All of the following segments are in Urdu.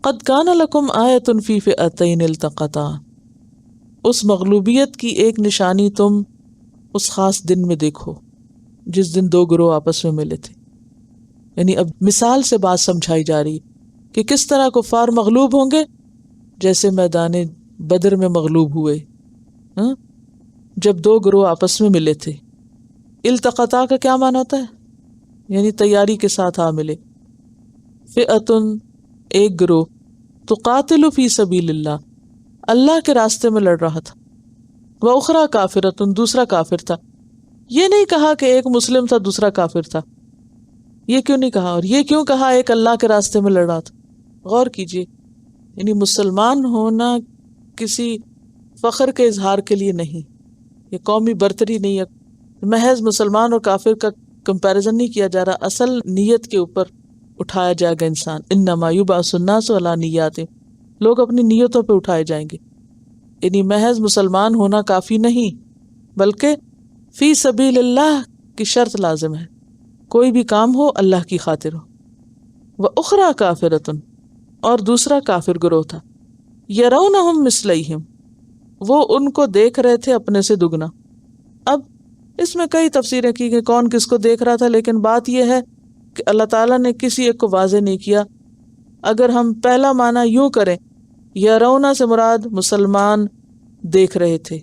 قد کان لکم آیۃ فی فئتین التقطا، اس مغلوبیت کی ایک نشانی تم اس خاص دن میں دیکھو جس دن دو گروہ آپس میں ملے تھے. یعنی اب مثال سے بات سمجھائی جا رہی کہ کس طرح کفار مغلوب ہوں گے، جیسے میدان بدر میں مغلوب ہوئے جب دو گروہ آپس میں ملے تھے. التقطا کا کیا معنی ہوتا ہے؟ یعنی تیاری کے ساتھ آ ملے. فئتن ایک گروہ، تقاتل فی سبیل اللہ، اللہ کے راستے میں لڑ رہا تھا، وأخری کافرتن دوسرا کافر تھا. یہ نہیں کہا کہ ایک مسلم تھا دوسرا کافر تھا، یہ کیوں نہیں کہا؟ اور یہ کیوں کہا ایک اللہ کے راستے میں لڑ رہا تھا؟ غور کیجئے. یعنی مسلمان ہونا کسی فخر کے اظہار کے لیے نہیں، یہ قومی برتری نہیں ہے، محض مسلمان اور کافر کا کمپیریزن نہیں کیا جا رہا، اصل نیت کے اوپر اٹھایا جائے گا انسان. انما یبعث الناس علی نیاتہم، لوگ اپنی نیتوں پہ اٹھائے جائیں گے. یعنی محض مسلمان ہونا کافی نہیں، بلکہ فی سبیل اللہ کی شرط لازم ہے، کوئی بھی کام ہو اللہ کی خاطر ہو. وأخری کافرتن اور دوسرا کافر گروہ تھا، یرونہم مثلیہم وہ ان کو دیکھ رہے تھے اپنے سے دگنا. اب اس میں کئی تفسیریں کی کہ کون کس کو دیکھ رہا تھا، لیکن بات یہ ہے کہ اللہ تعالیٰ نے کسی ایک کو واضح نہیں کیا. اگر ہم پہلا معنی یوں کریں، یرونا سے مراد مسلمان دیکھ رہے تھے،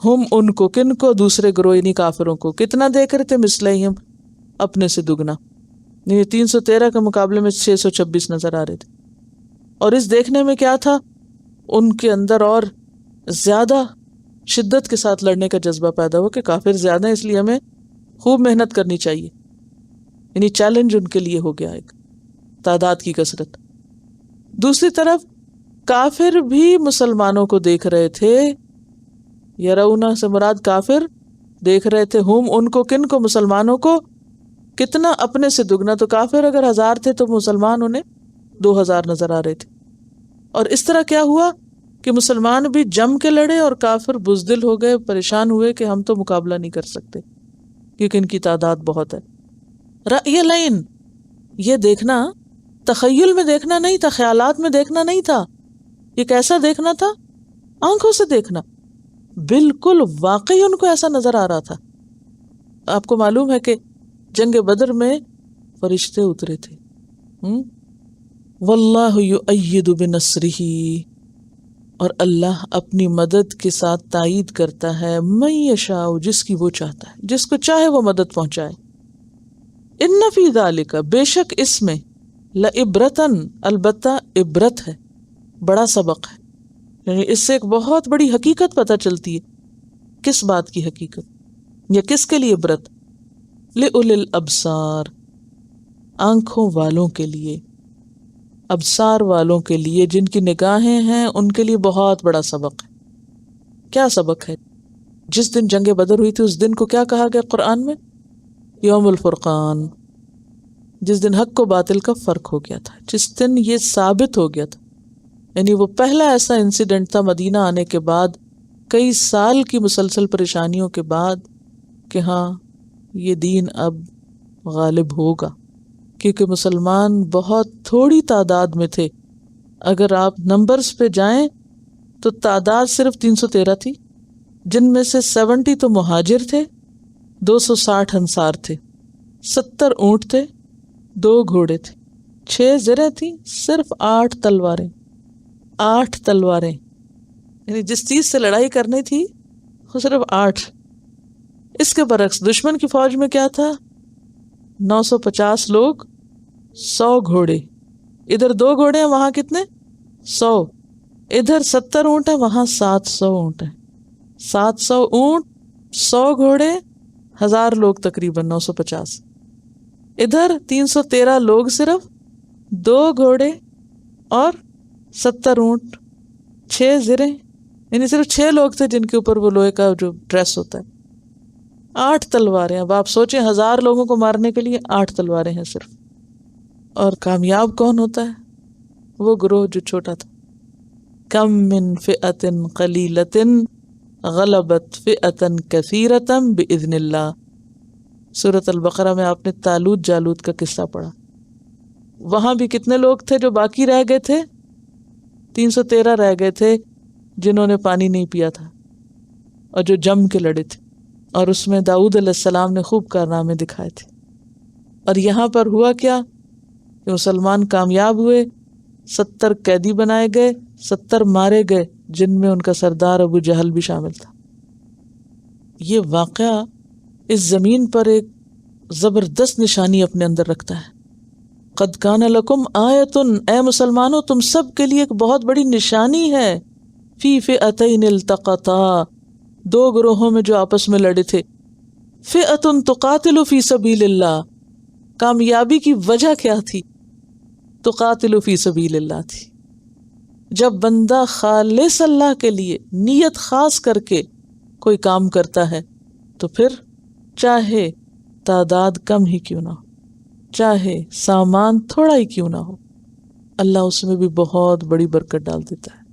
ہم ان کو، کن کو؟ دوسرے گروہ یعنی کافروں کو. کتنا دیکھ رہے تھے؟ مثلیہم اپنے سے دگنا. یہ 313 کے مقابلے میں 626 نظر آ رہے تھے. اور اس دیکھنے میں کیا تھا؟ ان کے اندر اور زیادہ شدت کے ساتھ لڑنے کا جذبہ پیدا ہو کہ کافر زیادہ ہیں، اس لیے ہمیں خوب محنت کرنی چاہیے. یعنی چیلنج ان کے لیے ہو گیا ایک تعداد کی کثرت. دوسری طرف کافر بھی مسلمانوں کو دیکھ رہے تھے، یرونا سے مراد کافر دیکھ رہے تھے، ہم ان کو، کن کو؟ مسلمانوں کو. کتنا؟ اپنے سے دگنا. تو کافر اگر 1000 تھے تو مسلمان انہیں 2000 نظر آ رہے تھے. اور اس طرح کیا ہوا کہ مسلمان بھی جم کے لڑے اور کافر بزدل ہو گئے، پریشان ہوئے کہ ہم تو مقابلہ نہیں کر سکتے کیونکہ ان کی تعداد بہت ہے. رأی العین، یہ دیکھنا تخیل میں دیکھنا نہیں تھا، خیالات میں دیکھنا نہیں تھا. یہ کیسا دیکھنا تھا؟ آنکھوں سے دیکھنا. بالکل واقعی ان کو ایسا نظر آ رہا تھا. آپ کو معلوم ہے کہ جنگ بدر میں فرشتے اترے تھے. واللہ یؤید بنصرہ، اور اللہ اپنی مدد کے ساتھ تائید کرتا ہے من یشاء، جس کی وہ چاہتا ہے، جس کو چاہے وہ مدد پہنچائے. ان فی ذالک، بے شک اس میں، لعبرتن، البتہ عبرت ہے، بڑا سبق ہے. یعنی اس سے ایک بہت بڑی حقیقت پتہ چلتی ہے. کس بات کی حقیقت یا کس کے لیے عبرت؟ لأولی الابصار، آنکھوں والوں کے لیے، ابصار والوں کے لیے، جن کی نگاہیں ہیں ان کے لیے بہت بڑا سبق ہے. کیا سبق ہے؟ جس دن جنگ بدر ہوئی تھی اس دن کو کیا کہا گیا قرآن میں؟ یوم الفرقان، جس دن حق و باطل کا فرق ہو گیا تھا، جس دن یہ ثابت ہو گیا تھا. یعنی وہ پہلا ایسا انسیڈنٹ تھا مدینہ آنے کے بعد، کئی سال کی مسلسل پریشانیوں کے بعد، کہ ہاں یہ دین اب غالب ہوگا. کیونکہ مسلمان بہت تھوڑی تعداد میں تھے. اگر آپ نمبرز پہ جائیں تو تعداد صرف 313 تھی، جن میں سے 70 تو مہاجر تھے، 260 انصار تھے، 70 اونٹ تھے، 2 گھوڑے تھے، 6 زرہیں تھیں، صرف 8 تلواریں. 8 تلواریں، یعنی جس چیز سے لڑائی کرنی تھی وہ صرف 8. اس کے برعکس دشمن کی فوج میں کیا تھا؟ 950 لوگ، 100 گھوڑے. ادھر 2 گھوڑے ہیں، وہاں کتنے؟ 100. ادھر 70 اونٹ ہیں، وہاں 700 اونٹ ہیں. 700 اونٹ، 100 گھوڑے، 1000 لوگ تقریباً، 950. ادھر 313 لوگ صرف، 2 گھوڑے اور 70 اونٹ، 6 زریں، یعنی صرف 6 لوگ تھے جن کے اوپر وہ لوہے کا جو ڈریس ہوتا ہے. 8 تلواریں. اب آپ سوچیں 1000 لوگوں کو مارنے کے لیے 8 تلواریں ہیں صرف. اور کامیاب کون ہوتا ہے؟ وہ گروہ جو چھوٹا تھا. کم من فئۃ قلیلۃ غلبت فئۃ کثیرۃ باذن اللہ. سورۃ البقرہ میں آپ نے طالوت جالوت کا قصہ پڑھا. وہاں بھی کتنے لوگ تھے جو باقی رہ گئے تھے؟ 313 رہ گئے تھے جنہوں نے پانی نہیں پیا تھا اور جو جم کے لڑے تھے، اور اس میں داؤد علیہ السلام نے خوب کارنامے دکھائے تھے۔ اور یہاں پر ہوا کیا کہ مسلمان کامیاب ہوئے، 70 قیدی بنائے گئے، 70 مارے گئے، جن میں ان کا سردار ابو جہل بھی شامل تھا۔ یہ واقعہ اس زمین پر ایک زبردست نشانی اپنے اندر رکھتا ہے۔ قد کان لکم آیۃ، اے مسلمانوں تم سب کے لیے ایک بہت بڑی نشانی ہے، فی فئتین التقطا، 2 گروہوں میں جو آپس میں لڑے تھے۔ فئۃ تقاتل فی سبیل اللہ، کامیابی کی وجہ کیا تھی؟ تقاتل فی سبیل اللہ تھی۔ جب بندہ خالص اللہ کے لیے نیت خاص کر کے کوئی کام کرتا ہے تو پھر چاہے تعداد کم ہی کیوں نہ ہو، چاہے سامان تھوڑا ہی کیوں نہ ہو، اللہ اس میں بھی بہت بڑی برکت ڈال دیتا ہے۔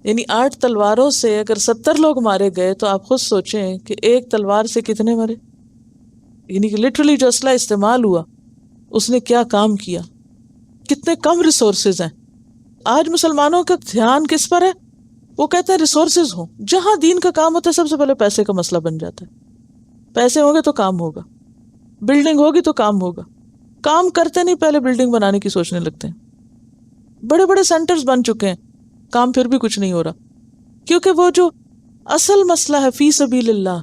یعنی 8 تلواروں سے اگر 70 لوگ مارے گئے تو آپ خود سوچیں کہ ایک تلوار سے کتنے مرے، یعنی کہ لٹرلی جو اسلحہ استعمال ہوا اس نے کیا کام کیا، کتنے کم ریسورسز ہیں۔ آج مسلمانوں کا دھیان کس پر ہے؟ وہ کہتے ہیں ریسورسز ہوں، جہاں دین کا کام ہوتا ہے سب سے پہلے پیسے کا مسئلہ بن جاتا ہے، پیسے ہوں گے تو کام ہوگا، بلڈنگ ہوگی تو کام ہوگا، کام کرتے نہیں پہلے بلڈنگ بنانے کی سوچنے لگتے ہیں۔ بڑے بڑے سینٹرز بن چکے ہیں، کام پھر بھی کچھ نہیں ہو رہا، کیونکہ وہ جو اصل مسئلہ ہے فی سبیل اللہ،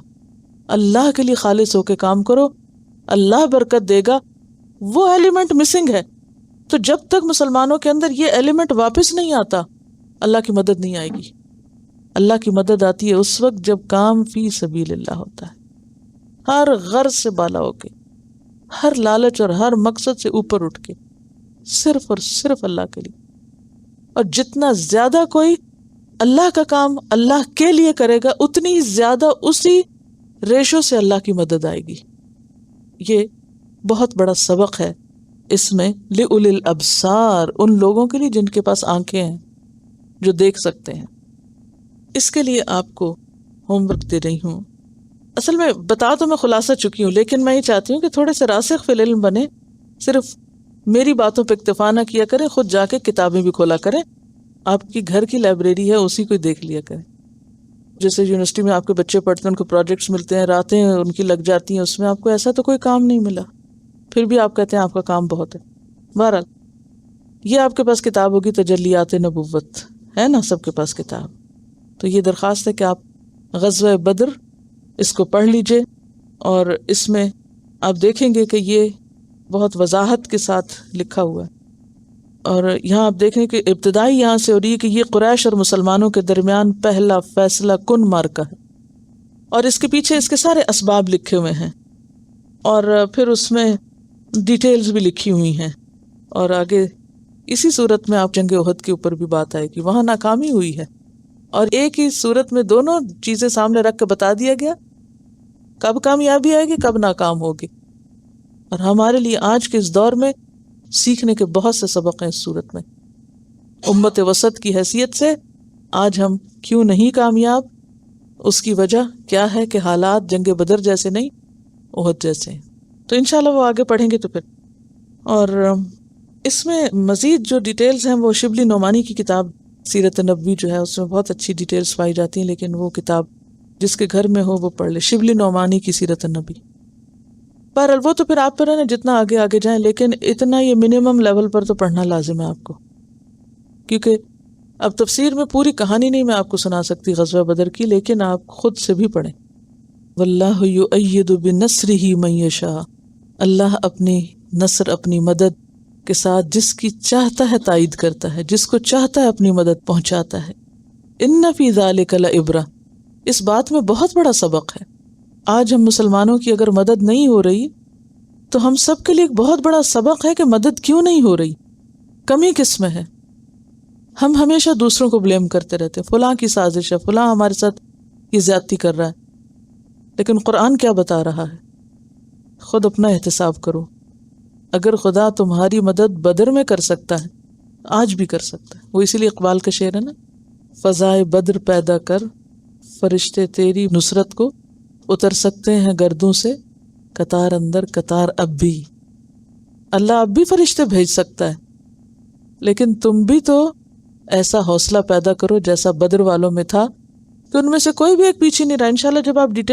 اللہ کے لیے خالص ہو کے کام کرو، اللہ برکت دے گا، وہ ایلیمنٹ مسنگ ہے۔ تو جب تک مسلمانوں کے اندر یہ ایلیمنٹ واپس نہیں آتا، اللہ کی مدد نہیں آئے گی۔ اللہ کی مدد آتی ہے اس وقت جب کام فی سبیل اللہ ہوتا ہے، ہر غرض سے بالا ہو کے، ہر لالچ اور ہر مقصد سے اوپر اٹھ کے، صرف اور صرف اللہ کے لیے۔ اور جتنا زیادہ کوئی اللہ کا کام اللہ کے لیے کرے گا، اتنی زیادہ اسی ریشو سے اللہ کی مدد آئے گی۔ یہ بہت بڑا سبق ہے اس میں لِأُولِي الْأَبْصَارِ، ان لوگوں کے لیے جن کے پاس آنکھیں ہیں، جو دیکھ سکتے ہیں۔ اس کے لیے آپ کو ہوم ورک دے رہی ہوں۔ اصل میں بتا تو میں خلاصہ چکی ہوں، لیکن میں یہ چاہتی ہوں کہ تھوڑے سے راسخ فی العلم بنے، صرف میری باتوں پہ اکتفا نہ کیا کریں، خود جا کے کتابیں بھی کھولا کریں۔ آپ کی گھر کی لائبریری ہے، اسی کو دیکھ لیا کریں۔ جیسے یونیورسٹی میں آپ کے بچے پڑھتے ہیں، ان کو پروجیکٹس ملتے ہیں، راتیں ان کی لگ جاتی ہیں اس میں، آپ کو ایسا تو کوئی کام نہیں ملا، پھر بھی آپ کہتے ہیں آپ کا کام بہت ہے۔ بہرحال یہ آپ کے پاس کتاب ہوگی تجلیات نبوت، ہے نا، سب کے پاس کتاب۔ تو یہ درخواست ہے کہ آپ غزوہ بدر اس کو پڑھ لیجئے، اور اس میں آپ دیکھیں گے کہ یہ بہت وضاحت کے ساتھ لکھا ہوا ہے۔ اور یہاں آپ دیکھیں کہ ابتدائی یہاں سے ہو رہی ہے کہ یہ قریش اور مسلمانوں کے درمیان پہلا فیصلہ کن معرکہ ہے، اور اس کے پیچھے اس کے سارے اسباب لکھے ہوئے ہیں، اور پھر اس میں ڈیٹیلز بھی لکھی ہوئی ہیں۔ اور آگے اسی صورت میں آپ جنگ احد کے اوپر بھی بات آئے گی، وہاں ناکامی ہوئی ہے، اور ایک ہی صورت میں دونوں چیزیں سامنے رکھ کے بتا دیا گیا کب کامیابی آئے گی، کب ناکام ہوگی۔ اور ہمارے لیے آج کے اس دور میں سیکھنے کے بہت سے سبق ہیں اس صورت میں۔ امت وسط کی حیثیت سے آج ہم کیوں نہیں کامیاب، اس کی وجہ کیا ہے کہ حالات جنگ بدر جیسے نہیں، احد جیسے ہیں۔ تو انشاءاللہ وہ آگے پڑھیں گے تو پھر۔ اور اس میں مزید جو ڈیٹیلز ہیں وہ شبلی نعمانی کی کتاب سیرت نبوی جو ہے اس میں بہت اچھی ڈیٹیلز پائی جاتی ہیں، لیکن وہ کتاب جس کے گھر میں ہو وہ پڑھ لے، شبلی نعمانی کی سیرت نبی۔ بہرحال وہ تو پھر آپ پر ہے نا، جتنا آگے آگے جائیں، لیکن اتنا یہ منیمم لیول پر تو پڑھنا لازم ہے آپ کو، کیونکہ اب تفسیر میں پوری کہانی نہیں میں آپ کو سنا سکتی غزوہ بدر کی، لیکن آپ خود سے بھی پڑھیں۔ واللہ یؤید بنصرہ من یشاء، اللہ اپنی نصر، اپنی مدد کے ساتھ جس کی چاہتا ہے تائید کرتا ہے، جس کو چاہتا ہے اپنی مدد پہنچاتا ہے۔ ان فی ذلک لعبرہ، اس بات میں بہت بڑا سبق ہے۔ آج ہم مسلمانوں کی اگر مدد نہیں ہو رہی تو ہم سب کے لیے ایک بہت بڑا سبق ہے کہ مدد کیوں نہیں ہو رہی، کمی کس میں ہے۔ ہم ہمیشہ دوسروں کو بلیم کرتے رہتے ہیں، فلاں کی سازش ہے، فلاں ہمارے ساتھ یہ زیادتی کر رہا ہے، لیکن قرآن کیا بتا رہا ہے؟ خود اپنا احتساب کرو۔ اگر خدا تمہاری مدد بدر میں کر سکتا ہے، آج بھی کر سکتا ہے۔ وہ اسی لیے اقبال کا شعر ہے نا، فضائے بدر پیدا کر، فرشتے تیری نصرت کو اتر سکتے ہیں گردوں سے، قطار اندر قطار اب بھی۔ اللہ اب بھی فرشتے بھیج سکتا ہے، لیکن تم بھی تو ایسا حوصلہ پیدا کرو جیسا بدر والوں میں تھا کہ ان میں سے کوئی بھی ایک پیچھے نہیں رہا. انشاءاللہ جب آپ ڈیٹیل